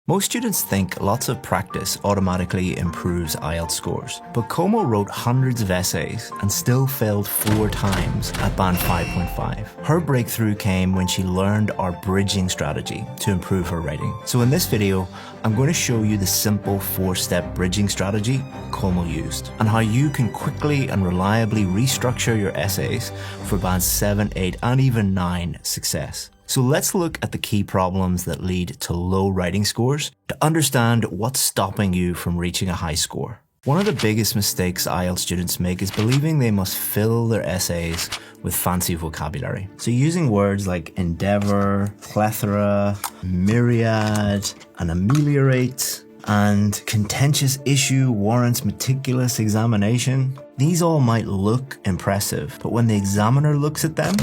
Most students think lots of practice automatically improves IELTS scores, but Komal wrote hundreds of essays and still failed 4 times at band 5.5. Her breakthrough came when she learned our bridging strategy to improve her writing. So in this video, I'm going to show you the simple 4-step bridging strategy Komal used and how you can quickly and reliably restructure your essays for band 7, 8 and even 9 success. So let's look at the key problems that lead to low writing scores to understand what's stopping you from reaching a high score. One of the biggest mistakes IELTS students make is believing they must fill their essays with fancy vocabulary. So using words like endeavour, plethora, myriad, and ameliorate, and contentious issue warrants meticulous examination. These all might look impressive, but when the examiner looks at them,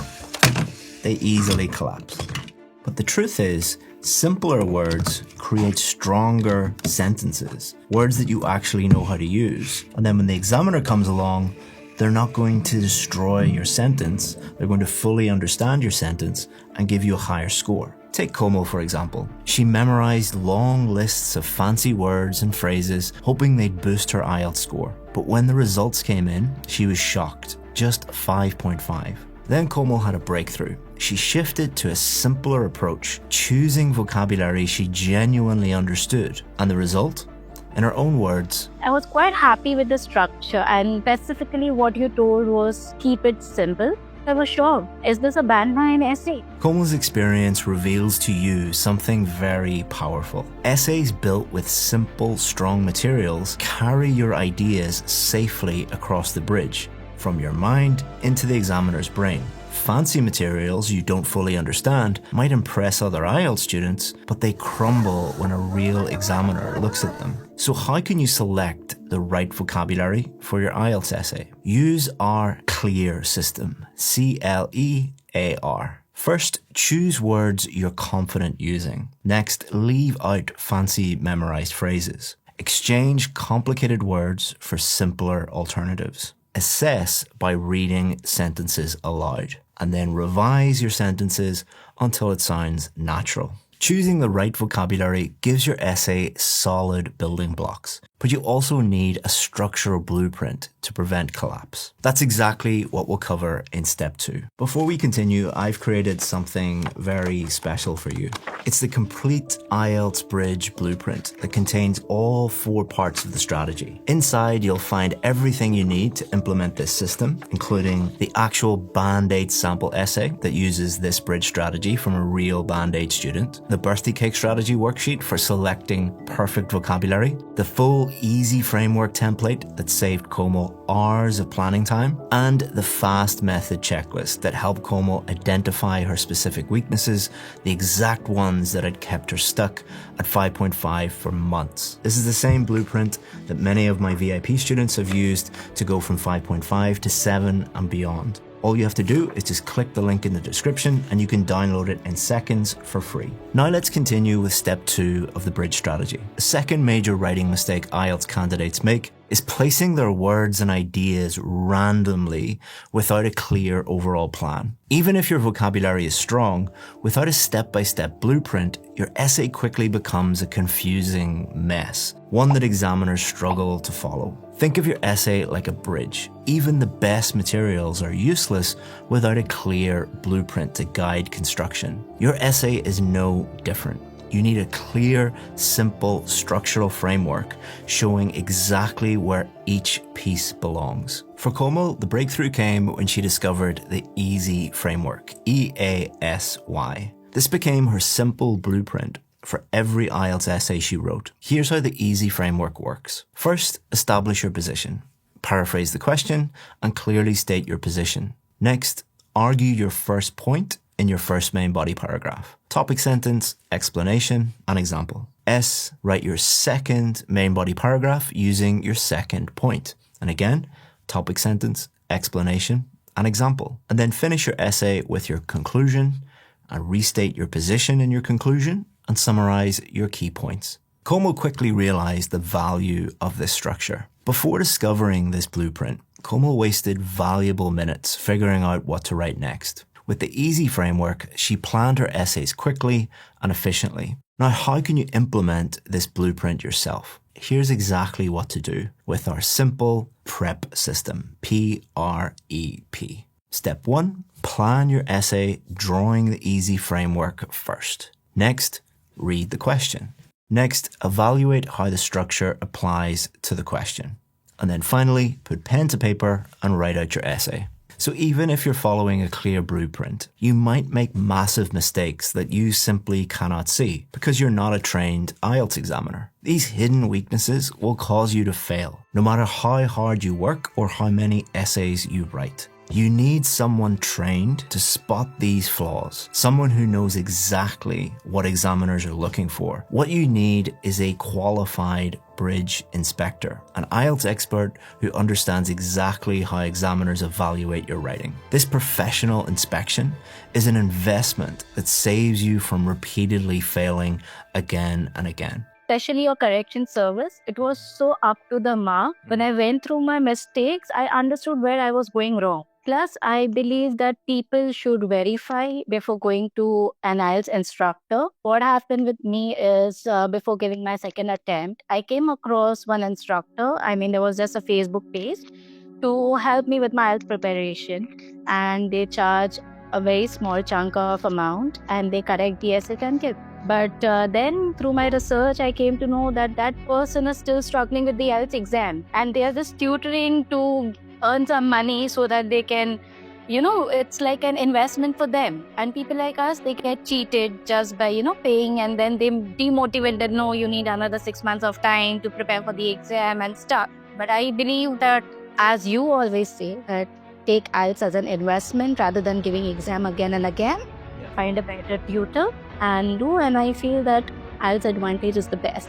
they easily collapse. But the truth is, simpler words create stronger sentences, words that you actually know how to use. And then when the examiner comes along, they're not going to destroy your sentence, they're going to fully understand your sentence and give you a higher score. Take Komal for example. She memorized long lists of fancy words and phrases, hoping they'd boost her IELTS score. But when the results came in, she was shocked, just 5.5. Then Komal had a breakthrough. She shifted to a simpler approach, choosing vocabulary she genuinely understood. And the result? In her own words, I was quite happy with the structure, and specifically what you told was keep it simple. I was sure, is this a band 9 essay? Komal's experience reveals to you something very powerful. Essays built with simple, strong materials carry your ideas safely across the bridge, from your mind into the examiner's brain. Fancy materials you don't fully understand might impress other IELTS students, but they crumble when a real examiner looks at them. So how can you select the right vocabulary for your IELTS essay? Use our CLEAR system, C-L-E-A-R. First, choose words you're confident using. Next, leave out fancy memorized phrases. Exchange complicated words for simpler alternatives. Assess by reading sentences aloud, and then revise your sentences until it sounds natural. Choosing the right vocabulary gives your essay solid building blocks, but you also need a structural blueprint to prevent collapse. That's exactly what we'll cover in step 2. Before we continue, I've created something very special for you. It's the complete IELTS Bridge blueprint that contains all 4 parts of the strategy. Inside, you'll find everything you need to implement this system, including the actual Band 8 sample essay that uses this bridge strategy from a real Band 8 student, the birthday cake strategy worksheet for selecting perfect vocabulary, the full easy framework template that saved Komal hours of planning time, and the fast method checklist that helped Komal identify her specific weaknesses, the exact ones that had kept her stuck at 5.5 for months. This is the same blueprint that many of my VIP students have used to go from 5.5 to 7 and beyond. All you have to do is just click the link in the description and you can download it in seconds for free. Now let's continue with step 2 of the bridge strategy. The second major writing mistake IELTS candidates make is placing their words and ideas randomly without a clear overall plan. Even if your vocabulary is strong, without a step-by-step blueprint, your essay quickly becomes a confusing mess, one that examiners struggle to follow. Think of your essay like a bridge. Even the best materials are useless without a clear blueprint to guide construction. Your essay is no different. You need a clear, simple, structural framework showing exactly where each piece belongs. For Komal, the breakthrough came when she discovered the EASY framework, E-A-S-Y. This became her simple blueprint for every IELTS essay she wrote. Here's how the EASY framework works. First, establish your position. Paraphrase the question and clearly state your position. Next, argue your first point in your first main body paragraph. Topic sentence, explanation, and example. S, write your second main body paragraph using your second point. And again, topic sentence, explanation, and example. And then finish your essay with your conclusion and restate your position in your conclusion and summarize your key points. Komal quickly realized the value of this structure. Before discovering this blueprint, Komal wasted valuable minutes figuring out what to write next. With the EASY framework, she planned her essays quickly and efficiently. Now, how can you implement this blueprint yourself? Here's exactly what to do with our simple PREP system, P-R-E-P. Step 1, plan your essay drawing the easy framework first. Next, read the question. Next, evaluate how the structure applies to the question. And then finally, put pen to paper and write out your essay. So even if you're following a clear blueprint, you might make massive mistakes that you simply cannot see because you're not a trained IELTS examiner. These hidden weaknesses will cause you to fail, no matter how hard you work or how many essays you write. You need someone trained to spot these flaws, someone who knows exactly what examiners are looking for. What you need is a qualified bridge inspector, an IELTS expert who understands exactly how examiners evaluate your writing. This professional inspection is an investment that saves you from repeatedly failing again and again. Especially your correction service, it was so up to the mark. When I went through my mistakes, I understood where I was going wrong. Plus, I believe that people should verify before going to an IELTS instructor. What happened with me is before giving my second attempt, I came across one instructor. There was just a Facebook page to help me with my IELTS preparation, and they charge a very small chunk of amount and they correct the essay template. But then through my research, I came to know that that person is still struggling with the IELTS exam and they are just tutoring to earn some money so that they can, it's like an investment for them. And people like us, they get cheated just by, paying, and then they demotivate that, no, you need another 6 months of time to prepare for the exam and stuff. But I believe that, as you always say, that take IELTS as an investment rather than giving exam again and again. Find a better tutor and do, and I feel that IELTS Advantage is the best.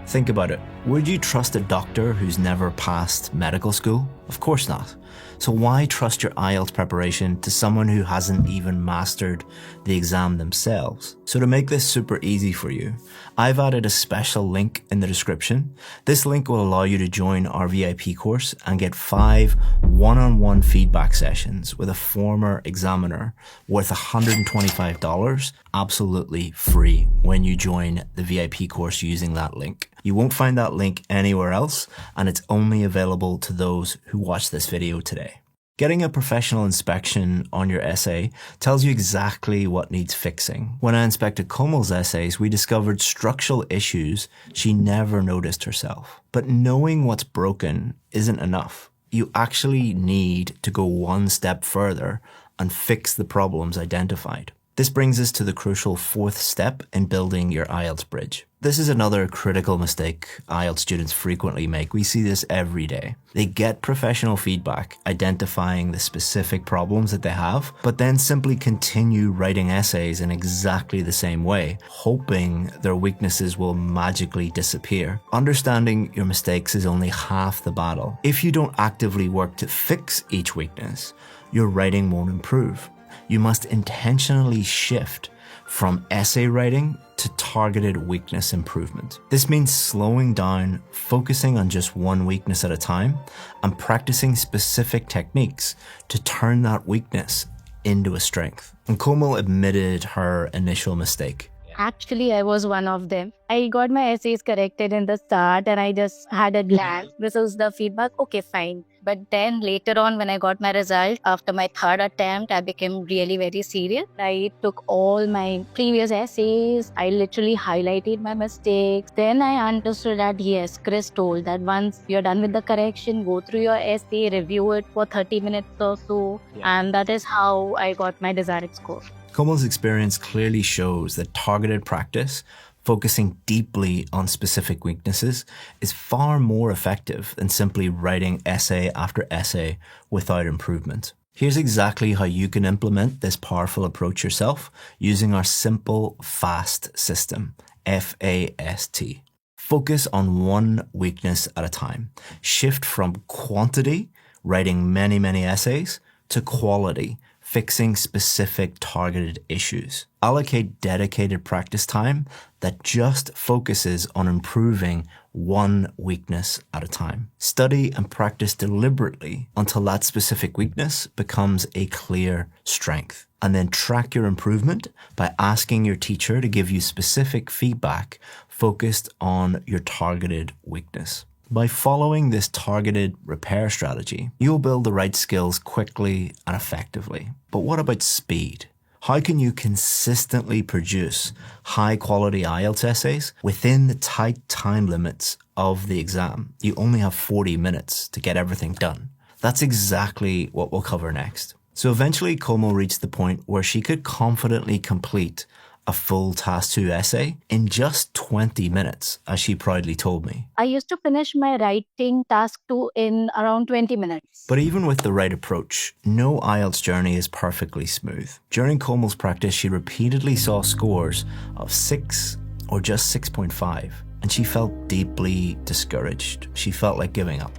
Think about it. Would you trust a doctor who's never passed medical school? Of course not. So why trust your IELTS preparation to someone who hasn't even mastered the exam themselves? So to make this super easy for you, I've added a special link in the description. This link will allow you to join our VIP course and get 5 one-on-one feedback sessions with a former examiner worth $125 absolutely free when you join the VIP course using that link. You won't find that link anywhere else, and it's only available to those who watch this video today. Getting a professional inspection on your essay tells you exactly what needs fixing. When I inspected Komal's essays, we discovered structural issues she never noticed herself. But knowing what's broken isn't enough. You actually need to go one step further and fix the problems identified. This brings us to the crucial 4th step in building your IELTS bridge. This is another critical mistake IELTS students frequently make. We see this every day. They get professional feedback identifying the specific problems that they have, but then simply continue writing essays in exactly the same way, hoping their weaknesses will magically disappear. Understanding your mistakes is only half the battle. If you don't actively work to fix each weakness, your writing won't improve. You must intentionally shift from essay writing to targeted weakness improvement. This means slowing down, focusing on just one weakness at a time, and practicing specific techniques to turn that weakness into a strength. And Komal admitted her initial mistake. Actually, I was one of them. I got my essays corrected in the start and I just had a glance. This was the feedback. Okay, fine. But then later on, when I got my result, after my 3rd attempt, I became really very serious. I took all my previous essays. I literally highlighted my mistakes. Then I understood that, yes, Chris told that once you're done with the correction, go through your essay, review it for 30 minutes or so. And that is how I got my desired score. Komal's experience clearly shows that targeted practice, focusing deeply on specific weaknesses, is far more effective than simply writing essay after essay without improvement. Here's exactly how you can implement this powerful approach yourself using our simple FAST system, F-A-S-T. Focus on one weakness at a time. Shift from quantity, writing many essays, to quality, fixing specific targeted issues. Allocate dedicated practice time that just focuses on improving one weakness at a time. Study and practice deliberately until that specific weakness becomes a clear strength. And then track your improvement by asking your teacher to give you specific feedback focused on your targeted weakness. By following this targeted repair strategy, you'll build the right skills quickly and effectively. But what about speed? How can you consistently produce high-quality IELTS essays within the tight time limits of the exam? You only have 40 minutes to get everything done. That's exactly what we'll cover next. So eventually, Komal reached the point where she could confidently complete a full Task 2 essay in just 20 minutes, as she proudly told me. I used to finish my writing task 2 in around 20 minutes. But even with the right approach, no IELTS journey is perfectly smooth. During Komal's practice, she repeatedly saw scores of 6 or just 6.5, and she felt deeply discouraged. She felt like giving up.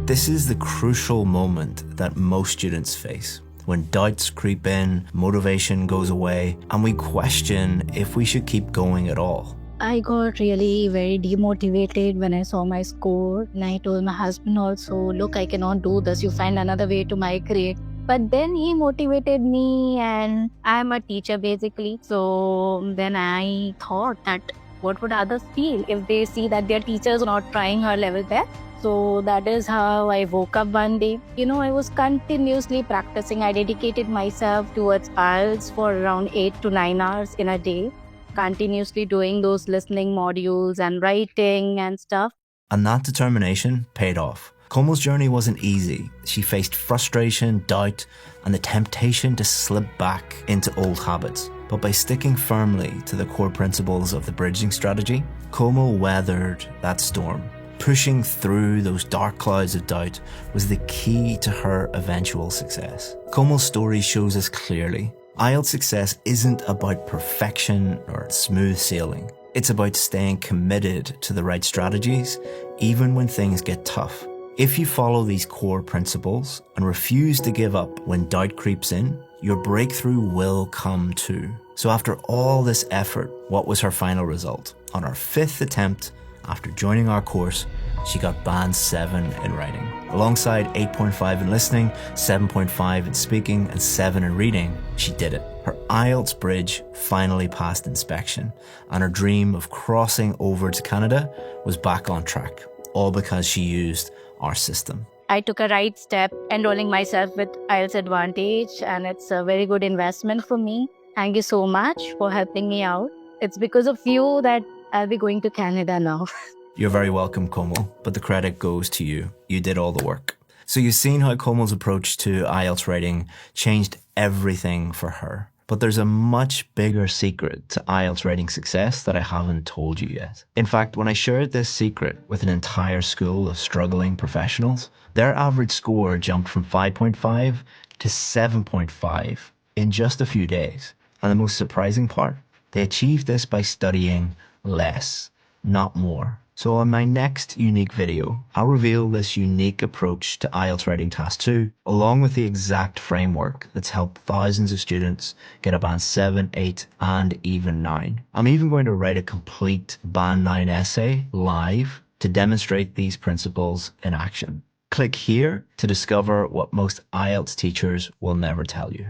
This is the crucial moment that most students face. When doubts creep in, motivation goes away, and we question if we should keep going at all. I got really very demotivated when I saw my score, and I told my husband also, look, I cannot do this, you find another way to migrate. But then he motivated me, and I'm a teacher basically. So then I thought that what would others feel if they see that their teacher is not trying her level best? So that is how I woke up one day. I was continuously practicing. I dedicated myself towards IELTS for around 8 to 9 hours in a day, continuously doing those listening modules and writing and stuff. And that determination paid off. Komal's journey wasn't easy. She faced frustration, doubt, and the temptation to slip back into old habits. But by sticking firmly to the core principles of the bridging strategy, Komal weathered that storm. Pushing through those dark clouds of doubt was the key to her eventual success. Komal's story shows us clearly, IELTS success isn't about perfection or smooth sailing. It's about staying committed to the right strategies, even when things get tough. If you follow these core principles and refuse to give up when doubt creeps in, your breakthrough will come too. So after all this effort, what was her final result? On her 5th attempt, after joining our course, she got band 7 in writing. Alongside 8.5 in listening, 7.5 in speaking, and 7 in reading, she did it. Her IELTS bridge finally passed inspection, and her dream of crossing over to Canada was back on track, all because she used our system. I took a right step, enrolling myself with IELTS Advantage, and it's a very good investment for me. Thank you so much for helping me out. It's because of you that I'll be going to Canada now. You're very welcome, Komal, but the credit goes to you. You did all the work. So you've seen how Komal's approach to IELTS writing changed everything for her. But there's a much bigger secret to IELTS writing success that I haven't told you yet. In fact, when I shared this secret with an entire school of struggling professionals, their average score jumped from 5.5 to 7.5 in just a few days. And the most surprising part, they achieved this by studying less, not more. So in my next unique video, I'll reveal this unique approach to IELTS writing task 2, along with the exact framework that's helped thousands of students get a band 7, 8, and even 9. I'm even going to write a complete band 9 essay live to demonstrate these principles in action. Click here to discover what most IELTS teachers will never tell you.